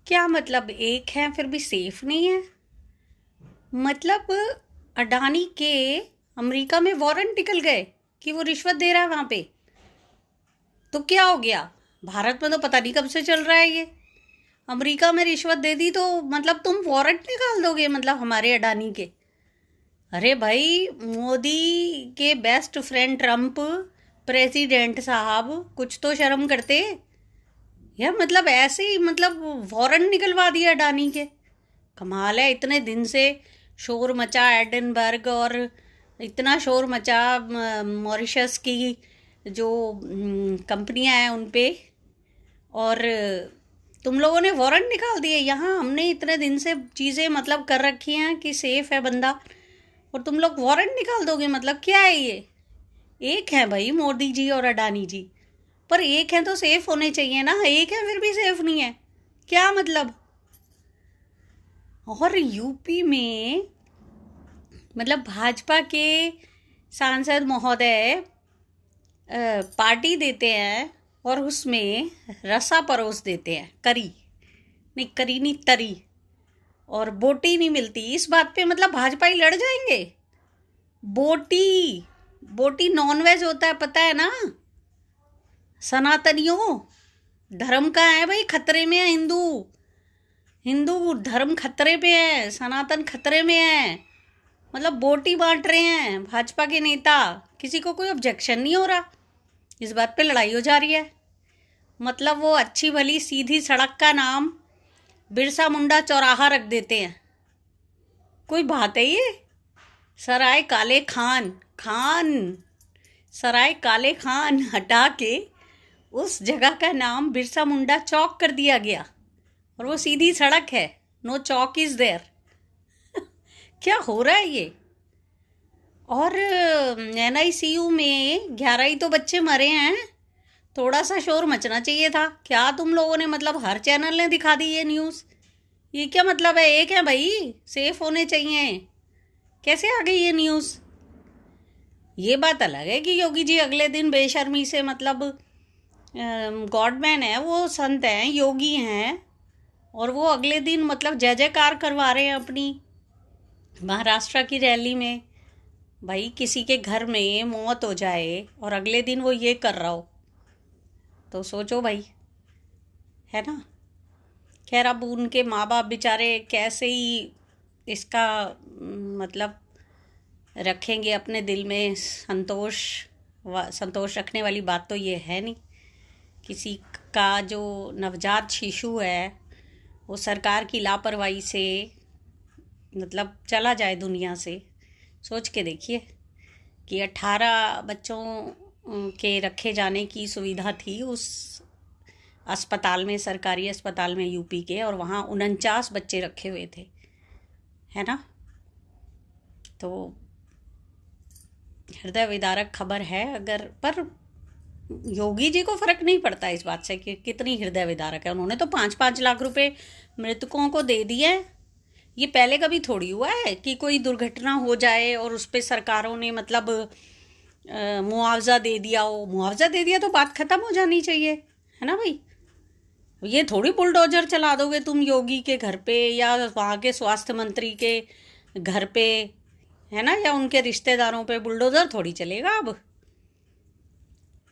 क्या मतलब एक है फिर भी सेफ नहीं है? मतलब अडानी के अमेरिका में वारंट निकल गए कि वो रिश्वत दे रहा है वहां पे। तो क्या हो गया? भारत में तो पता नहीं कब से चल रहा है ये। अमेरिका में रिश्वत दे दी तो मतलब तुम वारंट निकाल दोगे मतलब हमारे अडानी के? अरे भाई, मोदी के बेस्ट फ्रेंड ट्रम्प प्रेसिडेंट साहब कुछ तो शर्म करते यार। मतलब ऐसे ही मतलब वारंट निकलवा दिया अडानी के। कमाल है, इतने दिन से शोर मचा एडनबर्ग और इतना शोर मचा मॉरिशस की जो कंपनियां हैं उन पे। और तुम लोगों ने वारंट निकाल दिए। यहाँ हमने इतने दिन से चीज़ें मतलब कर रखी हैं कि सेफ है बंदा, और तुम लोग वारंट निकाल दोगे? मतलब क्या है ये? एक है भाई मोदी जी और अडानी जी, पर एक है तो सेफ होने चाहिए ना। एक है फिर भी सेफ नहीं है, क्या मतलब? और यूपी में मतलब भाजपा के सांसद महोदय पार्टी देते हैं और उसमें रसा परोस देते हैं, करी नहीं, करी नहीं, तरी, और बोटी नहीं मिलती। इस बात पे मतलब भाजपा ही लड़ जाएंगे। बोटी, बोटी नॉनवेज होता है, पता है ना? सनातनियों, धर्म का है भाई, खतरे में है हिंदू। हिंदू धर्म खतरे पे है, सनातन खतरे में है। मतलब बोटी बांट रहे हैं भाजपा के नेता। किसी को कोई ऑब्जेक्शन नहीं हो रहा, इस बात पे लड़ाई हो जा रही है। मतलब वो अच्छी भली सीधी सड़क का नाम बिरसा मुंडा चौराहा रख देते हैं। कोई बात है ये? सराय काले खान, खान, सराय काले खान हटा के उस जगह का नाम बिरसा मुंडा चौक कर दिया गया, और वो सीधी सड़क है। No chowk is there. क्या हो रहा है ये? और NICU में 11 ही तो बच्चे मरे हैं। थोड़ा सा शोर मचना चाहिए था। क्या तुम लोगों ने मतलब हर चैनल ने दिखा दी ये न्यूज़? ये क्या मतलब है? एक है भाई, सेफ होने चाहिए। कैसे आ गई ये न्यूज़? ये बात अलग है कि योगी जी अगले दिन बेशर्मी से मतलब गॉडमैन है, वो संत हैं, योगी हैं, और वो अगले दिन मतलब जय जयकार करवा रहे हैं अपनी महाराष्ट्र की रैली में। भाई, किसी के घर में मौत हो जाए और अगले दिन वो ये कर रहा हो तो सोचो भाई, है ना? खैर, अब उनके माँ बाप बेचारे कैसे ही इसका मतलब रखेंगे अपने दिल में संतोष। संतोष रखने वाली बात तो ये है नहीं। किसी का जो नवजात शिशु है वो सरकार की लापरवाही से मतलब चला जाए दुनिया से। सोच के देखिए कि 18 बच्चों के रखे जाने की सुविधा थी उस अस्पताल में, सरकारी अस्पताल में यूपी के, और वहाँ 49 बच्चे रखे हुए थे, है ना? तो हृदय विदारक खबर है। अगर पर योगी जी को फर्क नहीं पड़ता इस बात से कि कितनी हृदय विदारक है। उन्होंने तो 5-5 लाख रुपए मृतकों को दे दिए। ये पहले कभी थोड़ी हुआ है कि कोई दुर्घटना हो जाए और उस पर सरकारों ने मतलब मुआवजा दे दिया हो। मुआवजा दे दिया तो बात खत्म हो जानी चाहिए, है ना भाई? ये थोड़ी बुलडोजर चला दोगे तुम योगी के घर पे या वहाँ के स्वास्थ्य मंत्री के घर पे, है ना? या उनके रिश्तेदारों पे बुलडोजर थोड़ी चलेगा अब।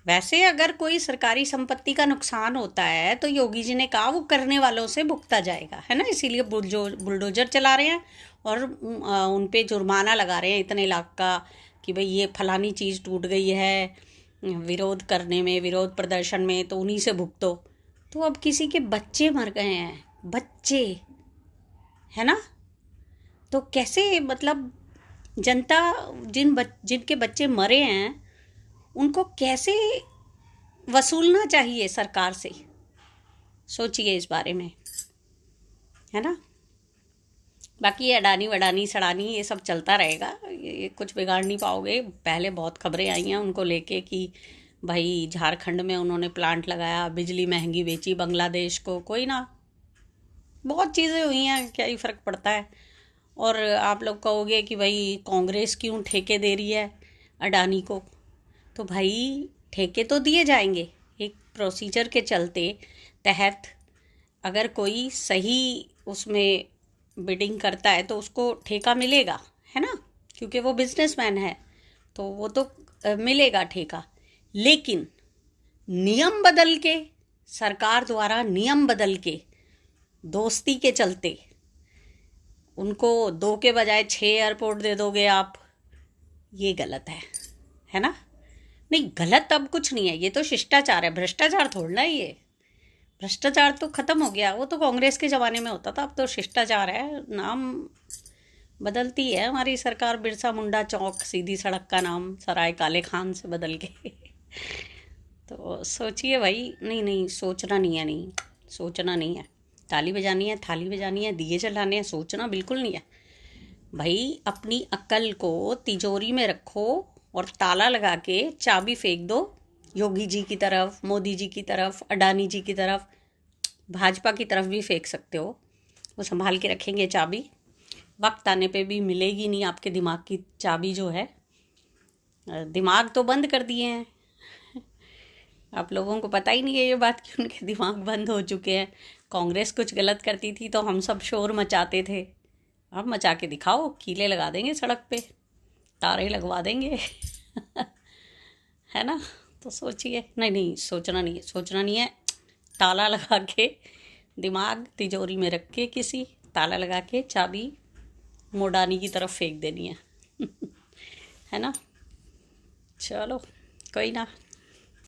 वैसे अगर कोई सरकारी संपत्ति का नुकसान होता है तो योगी जी ने कहा वो करने वालों से भुगता जाएगा, है ना? इसीलिए बुलडोजर चला रहे हैं और उन पे जुर्माना लगा रहे हैं इतने लाख का कि भाई ये फलानी चीज़ टूट गई है विरोध करने में, विरोध प्रदर्शन में, तो उन्हीं से भुगतो। तो अब किसी के बच्चे मर गए हैं, बच्चे, है ना? तो कैसे मतलब जनता जिनके बच्चे मरे हैं उनको कैसे वसूलना चाहिए सरकार से? सोचिए इस बारे में, है ना? बाकी अडानी वडानी सड़ानी ये सब चलता रहेगा, ये कुछ बिगाड़ नहीं पाओगे। पहले बहुत खबरें आई हैं उनको लेके कि भाई झारखंड में उन्होंने प्लांट लगाया, बिजली महंगी बेची बांग्लादेश को। कोई ना, बहुत चीज़ें हुई हैं, क्या ही फ़र्क पड़ता है। और आप लोग कहोगे कि भाई कांग्रेस क्यों ठेके दे रही है अडानी को? तो भाई ठेके तो दिए जाएंगे एक प्रोसीजर के चलते तहत। अगर कोई सही उसमें बिडिंग करता है तो उसको ठेका मिलेगा, है ना, क्योंकि वो बिजनेसमैन है, तो वो तो मिलेगा ठेका। लेकिन नियम बदल के, सरकार द्वारा नियम बदल के, दोस्ती के चलते उनको 2 के बजाय 6 एयरपोर्ट दे दोगे आप, ये गलत है ना। नहीं, गलत अब कुछ नहीं है, ये तो शिष्टाचार है, भ्रष्टाचार थोड़ा ही है। भ्रष्टाचार तो खत्म हो गया, वो तो कांग्रेस के ज़माने में होता था, अब तो शिष्टाचार है। नाम बदलती है हमारी सरकार, बिरसा मुंडा चौक सीधी सड़क का नाम सराय काले खान से बदल के तो सोचिए भाई, नहीं नहीं, सोचना नहीं है, नहीं सोचना नहीं है। ताली बजानी है, थाली बजानी है, दिए जलाने हैं, सोचना बिल्कुल नहीं है भाई। अपनी अक्ल को तिजोरी में रखो और ताला लगा के चाबी फेंक दो योगी जी की तरफ, मोदी जी की तरफ, अडानी जी की तरफ, भाजपा की तरफ भी फेंक सकते हो, वो संभाल के रखेंगे चाबी। वक्त आने पे भी मिलेगी नहीं आपके दिमाग की चाबी जो है। दिमाग तो बंद कर दिए हैं, आप लोगों को पता ही नहीं है ये बात कि उनके दिमाग बंद हो चुके हैं। कांग्रेस कुछ गलत करती थी तो हम सब शोर मचाते थे, अब मचा के दिखाओ, कीले लगा देंगे सड़क पे, तारे लगवा देंगे है ना। तो सोचिए, नहीं नहीं, सोचना नहीं है, सोचना नहीं है। ताला लगा के, दिमाग तिजोरी में रख के, किसी ताला लगा के चाबी मोडानी की तरफ फेंक देनी है है ना। चलो कोई ना,